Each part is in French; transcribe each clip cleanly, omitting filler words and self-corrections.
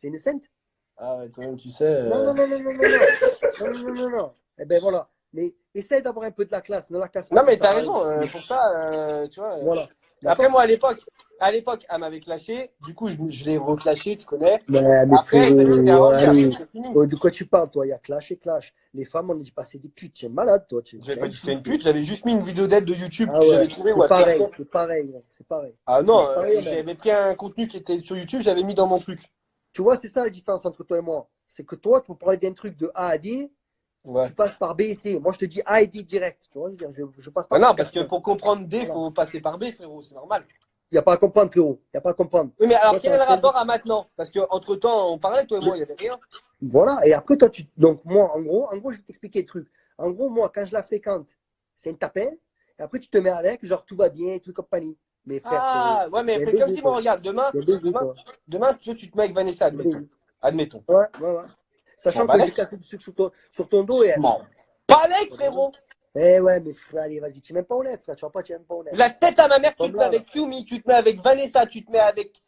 c'est une sainte. Ah ouais, toi-même, tu sais. Non, non, non, non, non, non, non, non, non, non, non. Eh ben voilà. Mais essaye d'avoir un peu de la classe. Ne la casse pas, Non, ça mais sert t'as à rien. raison, pour ça, tu vois. Voilà. Après, D'accord? moi, à l'époque, elle m'avait clashé. Du coup, je l'ai reclashé, tu connais. Mais Après, ça s'était frérot, arrangé. Après, allez. c'est fini. Oh, de quoi tu parles, toi? Il y a clash et clash. Les femmes, on dit passer des putes. Tu es malade, toi. J'avais Tu es pas un dit que c'était fou, une toi. pute. J'avais juste mis une vidéo d'aide de YouTube Ah que ouais, j'avais trouvée où c'est elle pareil, clashait. c'est pareil, ouais, c'est pareil. Ah Mais non, c'est pareil au même. j'avais pris un contenu qui était sur YouTube, j'avais mis dans mon truc. Tu vois, c'est ça la différence entre toi et moi. C'est que toi, pour parler d'un truc de A à D, Ouais. tu passes par B et C. Moi, je te dis A et D direct. Tu vois, je passe Ah pas par non, parce quatre que chemins. pour comprendre D, Voilà. faut passer par B, frérot, c'est normal. Il n'y a pas à comprendre, frérot. Il n'y a pas à comprendre. Oui, mais alors, Toi, tu quel as est un le point de vue. rapport à maintenant? Parce que entre temps, on parlait, toi et moi, il y avait rien. Voilà. Et après, toi, donc, moi, en gros, je vais t'expliquer le truc. En gros, moi, quand je la fréquente, c'est une tapette. Et après, tu te mets avec, genre, tout va bien, tout compagnie. Mais frère, Ah, ouais, mais t'es un fais comme bébé, si, moi, toi. regarde, demain, T'es un bébé, demain, toi. demain, si tu te mets avec Vanessa, T'es un admettons. bébé. Admettons. Ouais, ouais, ouais. Je m'en Sachant que je vais balèque. casser du sucre sur ton dos et Je elle. m'en balèque, frérot. Eh ouais, mais frère, allez, vas-y, tu n'es même pas honnête, frère. Tu vois pas, tu n'es même pas honnête. La tête à ma mère, tu Comme te mets là, là. avec Yumi, tu te mets avec Vanessa, tu te mets avec.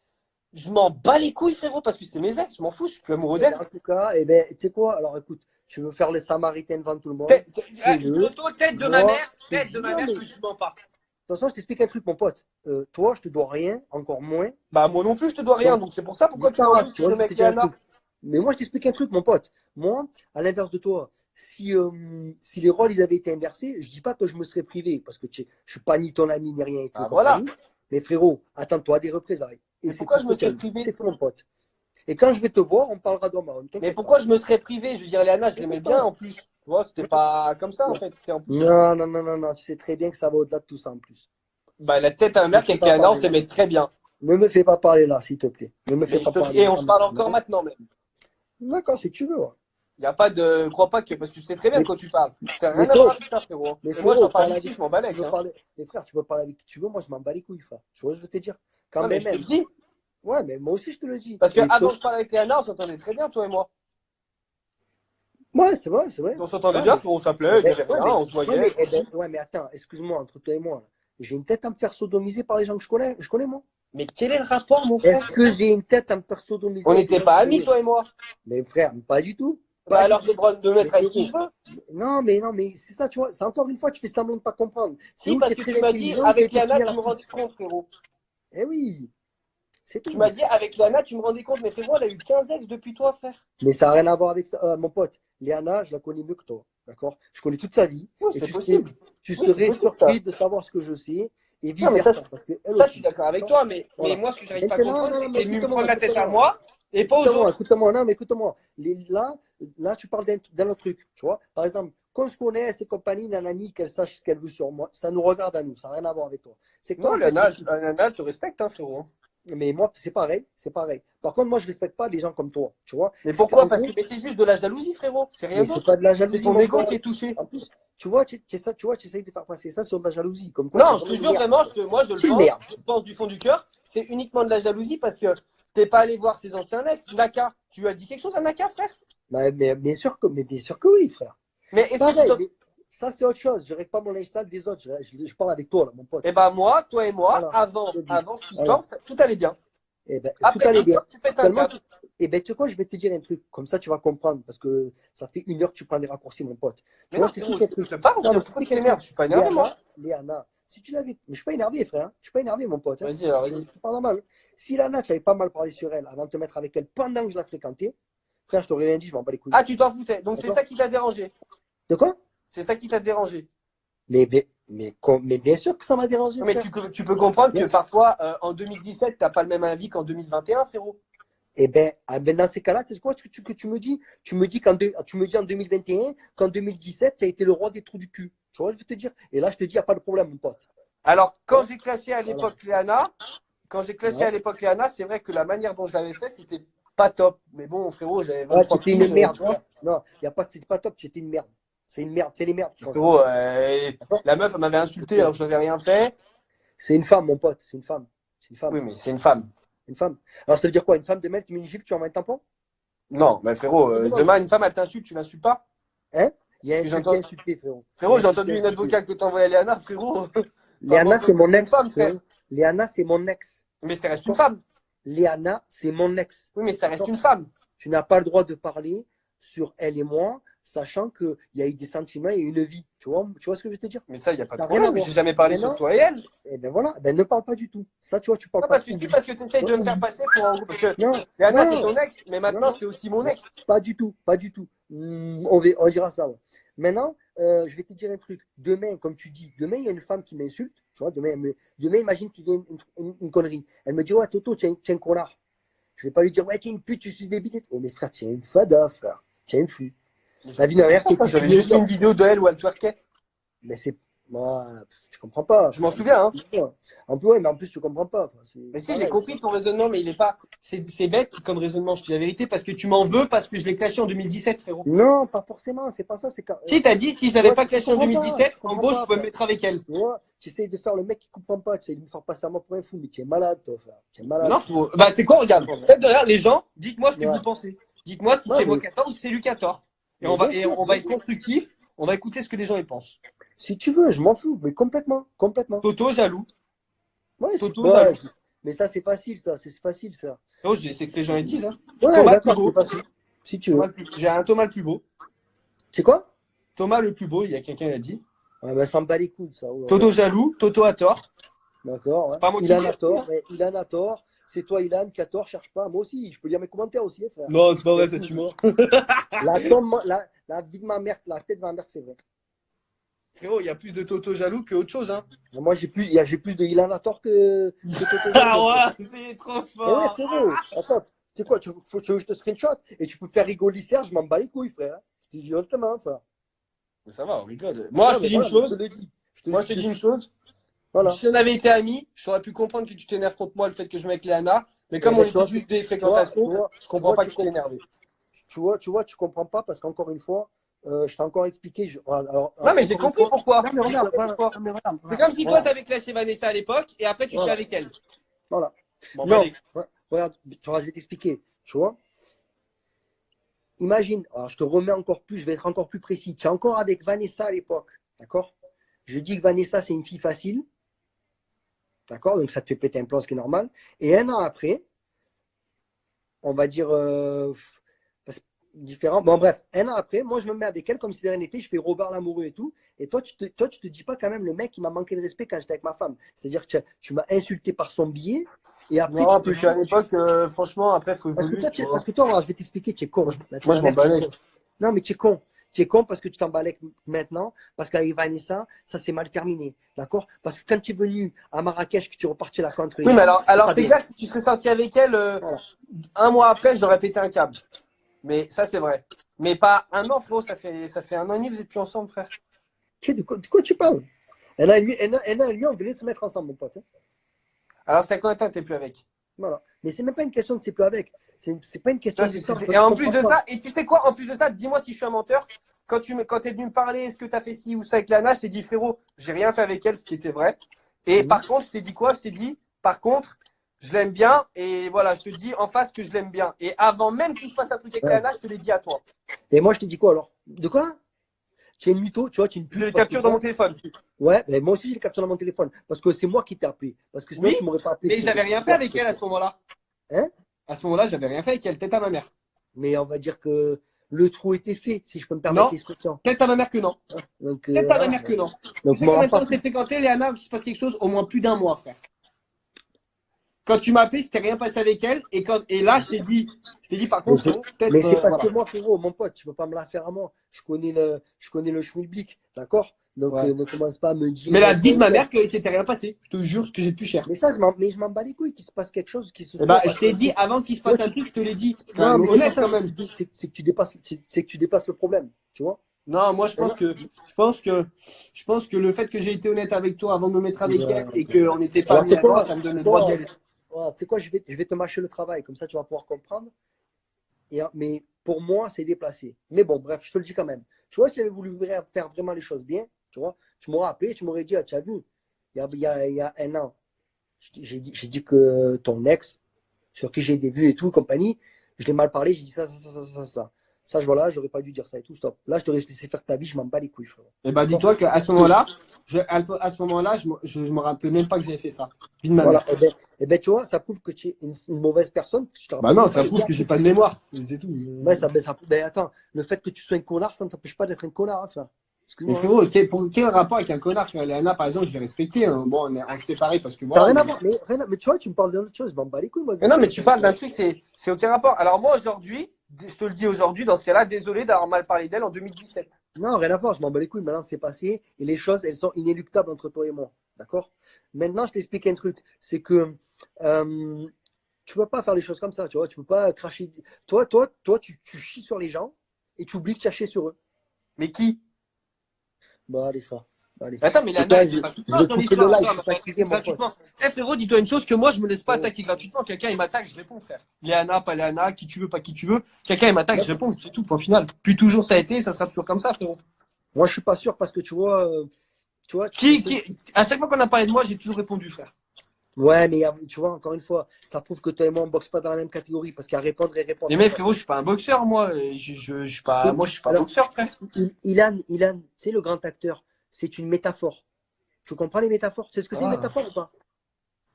Je m'en bats les couilles, frérot, parce que c'est mes ex, je m'en fous, je suis plus amoureux Eh ben, d'elle. en tout cas, eh ben, tu sais quoi? Alors écoute, tu veux faire les Samaritains devant tout le monde? Fais-le. Photo, tête de ma Moi, mère, je te tête de dis, ma non, mère mais de que je mens pas. toute façon, je t'explique un truc, mon pote. Toi, je te dois rien, encore moins. Bah, moi non plus, je te dois rien, Donc, donc c'est pour ça pourquoi nique tu ta m'engueules race, si tu je vois, me je mets vais te avec dire un Léana. truc. Mais moi, je t'explique un truc, mon pote. Moi, à l'inverse de toi, si les rôles ils avaient été inversés, je dis pas que je me serais privé, parce que je suis pas ni ton ami ni rien et tout Ah, et voilà. compagnie. Mais frérot, attends-toi à des représailles. Et Mais c'est pourquoi tout je ce me que serais t'aimes. privé? C'est tout, mon pote. Et quand je vais te voir, on parlera d'Oma, ne Mais t'inquiète pas. pourquoi je me serais privé? Je veux dire, Léana, je Ne l'aimais t'inquiète bien pas. en plus. Tu vois, c'était pas comme ça en fait. C'était en plus. Non, non, non, non, non, tu sais très bien que ça va au-delà de tout ça en plus. Bah, la tête à ma Ne me mère fais qu'avec pas Léana, on parler là. s'aimait très bien. Ne me fais pas parler là, s'il te plaît. Ne me fais Mais pas parler et là. on se parle encore maintenant, mais D'accord, si tu veux. Ouais. il n'y a pas de. Crois pas que. Parce que tu sais très bien Mais, de quoi tu parles. C'est mais rien à voir frérot, avec ça, frérot. mais Et moi, frérot, j'en parle parle ici, avec. je m'en Tu balèque. veux Hein. parler. Mais frère, tu veux parler avec qui tu veux, moi je m'en bats les couilles, frère. Tu vois ce que je veux te dire? Quand Ouais, mais bien je te le même. dis. Ouais, mais moi aussi je te le dis. Parce que Et avant toi. que je parle avec Léana, on s'entendait très bien, toi et moi. Ouais, c'est vrai, c'est vrai. On s'entendait Ouais, bien, mais. frérot, on Eh s'appelait, il n'y ben, avait rien, on se voyait, eh ben, tranquille. ouais, mais attends, excuse-moi, entre toi et moi, là. J'ai une tête à me faire sodomiser par les gens que je connais, moi. Mais quel est le rapport, mon Est-ce frère? que j'ai une tête à me faire On sodomiser avec des n'était gens que pas je amis, connais? toi et moi. Mais frère, pas du tout. Bah Pas du alors, je tout. vais me Mais mettre avec qui frérot, je veux. non, mais c'est ça, tu vois. C'est encore une fois, tu fais semblant de pas comprendre. C'est Si, où tu parce es que très tu m'as dit, intelligent ou tu as avec été Léana, fini à tu la me rendais piste. compte, frérot. Eh oui, c'est Tu m'as tout. dit, avec Léana, tu me rendais compte. Mais frérot, elle a eu 15 ex depuis toi, frère. Mais ça n'a rien à voir avec ça. Mon pote, Léana, je la connais mieux que toi. D'accord? Je connais toute sa vie. Oui, Et c'est tu serais, possible. tu Oui, c'est serais possible, ça. surpris de savoir ce que je sais et Non, mais vice-versa. Parce qu'elle ça, je suis aussi. d'accord avec D'accord? toi. Mais Voilà. moi, ce que j'arrive pas à Maintenant, comprendre, non, c'est non, que mais t'es venu me écoute-moi, prendre la tête à écoute-moi. moi et pas aux Écoute-moi, autres. écoute-moi, non, mais écoute-moi. Là, tu parles d'un autre truc, tu vois. Par exemple, qu'on se connaisse et compagnie, nanani, qu'elle sache ce qu'elle veut sur moi, ça nous regarde à nous, ça n'a rien à voir avec toi. C'est quoi, Non, en fait, le Léana, truc? Léana, te respecte, hein, frérot. Mais moi, c'est pareil, c'est pareil. Par contre, moi, je respecte pas des gens comme toi, tu vois. Mais En pourquoi? Parce que gros, mais c'est juste de la jalousie, frérot. C'est rien mais c'est d'autre. pas de la C'est jalousie, ton mon ego qui pote. est touché. En plus, tu vois, tu essayes de faire passer ça sur de la jalousie, comme quoi t'es Non, je te vraiment une jure merde. vraiment, moi C'est une merde. je le pense du fond du cœur, c'est uniquement de la jalousie parce que t'es pas allé voir ses anciens ex. Naka, tu lui as dit quelque chose à Naka, frère? Mais bien sûr que oui, frère. Mais est-ce que tu Pareil, te... mais ça, c'est autre chose. Je règle pas mon linge sale des autres. Je parle avec toi, là, mon pote. Eh ben moi, toi et moi, Voilà, avant, je te dis. avant cette Voilà. histoire, tout allait bien. Eh ben, tout Après allait bien. TikTok, tu pètes un Seulement, câble. eh ben, tu sais quoi, je vais te dire un truc. Comme ça, tu vas comprendre. Parce que ça fait 1 heure que tu prends des raccourcis, mon pote. Tu Mais vois, non, je frérot, t'explique un je truc. te parle, Non, mais je pourquoi tu t'explique un t'énerves? truc. Je suis pas énervé, moi. Léana, si tu l'avais. Mais je suis pas énervé, frère. Je suis pas énervé, mon pote. Hein. Vas-y, alors, Je vas-y. suis pas normal. Si Lana, tu avais pas mal parlé sur elle avant de te mettre avec elle pendant que je la fréquentais, frère, je t'aurais rien dit, je m'en bats les couilles. Ah, tu t'en foutais. Donc c'est D'accord? ça qui t'a dérangé. De quoi? C'est ça qui t'a dérangé. Mais bien sûr que ça m'a dérangé, Mais frère. tu peux comprendre que Bien sûr. parfois, en 2017, t'as pas le même avis qu'en 2021, frérot. Eh ben, dans ces cas-là, c'est quoi que tu me dis? Tu me dis en 2021 qu'en 2017, tu as été le roi des trous du cul. Tu vois, je veux te dire. Et là, je te dis, il n'y a pas de problème, mon pote. Alors, quand Hein. j'ai clashé à Voilà. l'époque Léana, Ouais. c'est vrai que la manière dont je l'avais fait, c'était pas top. Mais bon, frérot, j'avais Ouais, 23 tu étais une piges, merde, tu vois. frère. Non, c'est pas top, tu étais une merde. C'est une merde, c'est les merdes qui font ça. Frérot, D'accord? la meuf, elle m'avait insulté alors que je n'avais rien fait. C'est une femme, mon pote, c'est une femme. C'est une femme. Oui, mais c'est une femme. Une femme. Alors, ça veut dire quoi? Une femme de mec qui met une gifle, tu envoies un tampon? Non, mais frérot, Je te demande. demain, une femme, elle t'insulte, tu l'insultes pas? Hein? Il y a Parce que insulté, insulté, frérot. Il y frérot, a j'ai insulté, entendu une note insulté. vocale que t'envoyais à Léana, frérot. Enfin, moi, Léana, pour le c'est coup, mon c'est une ex, femme, frère. frérot. Léana, c'est mon ex. Mais ça reste une D'accord? femme. Léana, c'est mon ex. Oui, mais ça reste une femme. Tu n'as pas le droit de parler sur elle et moi, sachant qu'il y a eu des sentiments et une vie. Tu vois ce que je veux te dire? Mais ça, il n'y a pas de Ça n'a rien à problème. voir. J'ai jamais parlé Maintenant, sur toi et elle. eh ben voilà, ben ne parle pas du tout. Ça, tu vois, tu parles Non, pas. parce que si, parce que tu essayes de me faire passer pour un groupe. Parce que Non, Léana, c'est non, ton ex, mais maintenant, non, c'est aussi mon non, ex. pas du tout, pas du tout. On dira ça. Ouais. Maintenant, je vais te dire un truc. Demain, comme tu dis, demain, il y a une femme qui m'insulte. Tu vois, demain, imagine qu'il y a une connerie. Elle me dit, ouais, Toto, tu es un connard. Je vais pas lui dire, ouais, tu es une pute, tu suces des bites. Oh, mais frère, tu es une fada, frère. Tu es une fou. La vie de ma mère, qui est J'avais juste une vidéo de elle où elle twerkait. Mais c'est. Moi, je comprends pas. Je m'en souviens, hein. En plus, ouais, mais en plus, tu comprends pas. Enfin, Mais si, j'ai compris ton raisonnement, mais il est pas. C'est bête comme raisonnement, je te dis la vérité, parce que tu m'en veux parce que je l'ai clashé en 2017, frérot. Non, pas forcément, c'est pas ça. C'est quand... Si, t'as dit, si je l'avais pas clashé en 2017, en gros, je pouvais me mettre avec elle. Tu essayes de faire le mec qui comprend pas, tu essayes de me faire passer à moi pour un fou, mais tu es malade, toi, frère. Tu es malade. Non, bah, t'es quoi, regarde. Peut-être derrière, les gens, dites-moi ce que vous pensez. Dites-moi si c'est moi qui a tort ou si c'est lui qui a tort. Et on va être constructif, on va écouter ce que les gens y pensent. Si tu veux, je m'en fous, mais complètement, complètement. Toto, jaloux. Ouais, Toto, jaloux. Mais ça, c'est facile, ça, c'est facile, ça. Oh, je sais que les gens ils disent, hein. Ouais, Thomas le plus d'accord, beau. c'est facile. Si tu veux. J'ai un Thomas le plus beau. C'est quoi? Thomas le plus beau, il y a quelqu'un qui a dit. Ouais, mais ça me bat les couilles, ça. Ouais. Toto jaloux, Toto a tort. D'accord, ouais. Pas moi qui Ilan dis. a tort, mais Ilan a tort. C'est toi, Ilan, qui a tort, cherche pas. Moi aussi, je peux lire mes commentaires aussi, frère. Non, c'est pas vrai, ça tu mens. La vie de ma mère, la tête de ma mère, c'est vrai. Frérot, il y a plus de Toto jaloux que autre chose, hein. Moi, j'ai plus de Ilan à tort que Toto jaloux. Ah ouais, c'est trop fort. Eh ouais, frérot. Attends, tu sais quoi, tu veux que je te screenshot et tu peux faire rigoler Serge, je m'en bats les couilles, frère. Je te dis honnêtement, frère. Mais ça va, on rigole. Moi, je te dis une chose. Je te dis une chose. Voilà. Si on avait été amis, j'aurais pu comprendre que tu t'énerves contre moi le fait que je mets avec Léana. Mais comme on était juste des fréquentations, je comprends pas que tu t'énerves. Tu vois, tu comprends pas parce qu'encore une fois, je t'ai encore expliqué. Non, mais j'ai compris pourquoi. Non, mais regarde, c'est comme si toi, t'avais clashé Vanessa à l'époque et après, tu te fais avec elle. Voilà. Bon, non, regarde, je vais t'expliquer. Tu vois, imagine, alors je te remets encore plus, je vais être encore plus précis. Tu es encore avec Vanessa à l'époque, d'accord? Je dis que Vanessa, c'est une fille facile. D'accord? Donc ça te fait péter un plomb, ce qui est normal. Et un an après, on va dire différent. Bon, bref, un an après, moi je me mets avec elle comme si de rien n'était, je fais Robert l'amoureux et tout. Et toi, tu te dis pas quand même le mec qui m'a manqué de respect quand j'étais avec ma femme. C'est-à-dire que tu m'as insulté par son billet. Et après, non, parce qu'à l'époque, franchement, après, il faut évoluer. Parce que toi, je vais t'expliquer, tu es con. Moi, je m'en balais. Non, mais tu es con. Tu es con parce que tu t'emballais maintenant, parce qu'avec Vanessa, ça s'est mal terminé. D'accord? Parce que quand tu es venu à Marrakech, que tu repartis là contre. Oui, mais alors c'est clair que si tu serais sorti avec elle, un mois après, je l'aurais pété un câble. Mais ça, c'est vrai. Mais pas un an, frérot. Ça fait un an et demi, vous êtes plus ensemble, frère. De quoi tu parles? Un an et demi, on venait de se mettre ensemble, mon pote. Hein. Alors, c'est combien de temps que t'es plus avec? Voilà. Mais c'est même pas une question de c'est plus avec. C'est pas une question de. Et en plus de ça, et tu sais quoi? En plus de ça, dis-moi si je suis un menteur. Quand t'es venu me parler, est-ce que t'as fait ci ou ça avec Lana, je t'ai dit, frérot, j'ai rien fait avec elle, ce qui était vrai. Et par contre, je t'ai dit quoi? Je t'ai dit, par contre, je l'aime bien. Et voilà, je te dis en face que je l'aime bien. Et avant même qu'il se passe un truc avec Lana, je te l'ai dit à toi. Et moi, je t'ai dit quoi alors? De quoi? Tu es une mytho, tu vois, tu es une pute. Je les capture dans mon téléphone. Ouais, mais moi aussi, je les capture dans mon téléphone. Parce que c'est moi qui t'ai appelé. Parce que sinon, tu m'aurais pas appelé. Mais j'avais rien fait avec elle à ce moment-là. Hein? À ce moment-là, j'avais rien fait avec elle. Tête à ma mère. Mais on va dire que le trou était fait, si je peux me permettre l'expression. Tête à ma mère que non. Tête à ma mère que non. Donc, tu sais combien de temps on s'est fréquenté, Léana, qu'il se passe quelque chose? Au moins plus d'un mois, frère. Quand tu m'as appelé, c'était rien passé avec elle. Et là, je t'ai dit par contre, mais c'est parce que moi, frérot, mon pote, tu peux pas me la faire à moi. Je connais le schmilblick, d'accord? Donc, ne commence pas à me dire. Mais la vie de ma mère que c'était rien passé. Je te jure, ce que j'ai de plus cher. Mais ça, je m'en bats les couilles qu'il se passe quelque chose qui se je t'ai dit avant qu'il se passe un truc, je te l'ai dit. Non, mais honnête quand même. C'est que tu dépasses le problème, tu vois? Non, moi je pense que le fait que j'ai été honnête avec toi avant de me mettre avec elle et qu'on n'était pas amis avant, ça me donne le droit d'y aller. Tu sais quoi, je vais te mâcher le travail, comme ça tu vas pouvoir comprendre. Mais pour moi, c'est déplacé. Mais bon, bref, je te le dis quand même. Tu vois, si j'avais voulu faire vraiment les choses bien, tu vois, tu m'aurais appelé, tu m'aurais dit, ah, tu as vu, il y a un an, j'ai dit que ton ex, sur qui j'ai des vues et tout, compagnie, je l'ai mal parlé, j'ai dit ça. Ça, voilà, j'aurais pas dû dire ça et tout, stop. Là, je t'aurais laissé faire ta vie, je m'en bats les couilles, frère. Et bah, dis-toi qu'à ce moment-là, je me rappelais même pas que j'avais fait ça. Voilà. Eh ben, tu vois, ça prouve que tu es une mauvaise personne. Je te Bah rappelle non, même ça pas prouve que j'ai pas de mémoire. C'est tout. Ouais, ben, attends, le fait que tu sois un connard, ça ne t'empêche pas d'être un connard, hein, frère. Mais Excuse-moi, hein. frérot, quel rapport avec un connard, frère? Léana, par exemple, je l'ai respecté, hein. Bon, on s'est séparés parce que T'as voilà. rien Mais... à voir. Mais tu vois, tu me parles d'une autre chose. Je m'en bats les couilles, moi, de Mais non, ça. mais tu parles d'un truc, c'est aucun rapport. Alors moi, aujourd'hui, je te le dis aujourd'hui, dans ce cas-là, désolé d'avoir mal parlé d'elle en 2017. Non, rien à voir. Je m'en bats les couilles. Maintenant, c'est passé. Et les choses, elles sont inéluctables entre toi et moi. D'accord? Maintenant, je t'explique un truc. C'est que tu peux pas faire les choses comme ça. Tu vois, tu peux pas cracher. Toi, tu chies sur les gens et tu oublies de chercher sur eux. Mais qui? Bah, allez, frère. Allez. Attends, mais Et Léana, toi, elle je, était pas tout le je temps vais dans couper le l'histoire. live. Attends, Je elle suis m'a attaqué fatigué, mon pote. gratuitement. Eh frérot, dis-toi une chose, que moi, je me laisse pas attaquer gratuitement. Quelqu'un, il m'attaque, je réponds, frère. Léana, pas Léana, qui tu veux, pas qui tu veux. Quelqu'un, il m'attaque, je réponds, c'est tout, point final. Puis toujours ça a été, ça sera toujours comme ça, frérot. Moi, je suis pas sûr parce que tu vois, tu essaies. À chaque fois qu'on a parlé de moi, j'ai toujours répondu, frère. Ouais, mais tu vois, encore une fois, ça prouve que toi et moi, on boxe pas dans la même catégorie parce qu'il y a répondre et répondre. Mais frérot, je suis pas un boxeur, moi. Je suis pas, moi, je suis pas Alors, boxeur, frère. Ilan, c'est le grand acteur. C'est une métaphore. Tu comprends les métaphores? C'est ce que c'est une Ah, métaphore ou pas?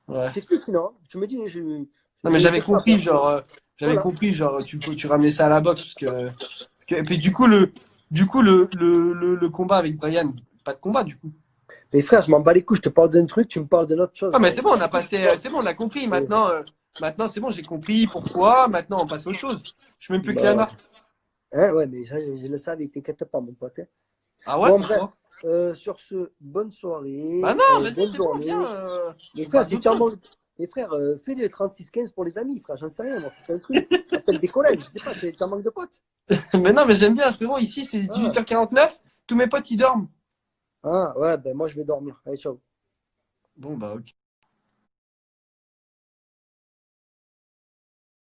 ouais. Je t'explique sinon, hein. Tu me dis, Non, mais j'avais compris, Voilà. tu ramener ça à la boxe, et puis du coup, le combat avec Brian, pas de combat, du coup. Mais frère, je m'en bats les couilles, je te parle d'un truc, tu me parles d'une autre chose. Ah, mais c'est bon, on a passé, c'est bon, on a compris. Maintenant, c'est bon, j'ai compris pourquoi. Maintenant, on passe à autre chose. Je suis même plus que Bah, Léana. hein, ouais, mais ça, je le savais, t'inquiète pas, mon pote, hein. Ah ouais, Bon, bref, pourquoi? sur ce, bonne Bah soirée, non, vas-y, bonne c'est bon, journée. viens. Mais On frère, passe si d'autre tu en chose. manques. Mais frère, fais les 36-15 pour les amis, frère, j'en sais rien, moi, c'est un truc. Appelle des collègues, je sais pas, tu en manques de potes. Mais non, mais j'aime bien, frérot. Ici, c'est Ah, 18h49. Tous mes potes, ils dorment. ah, ouais, ben moi, je vais dormir. Allez, ciao. Bon, bah, ok.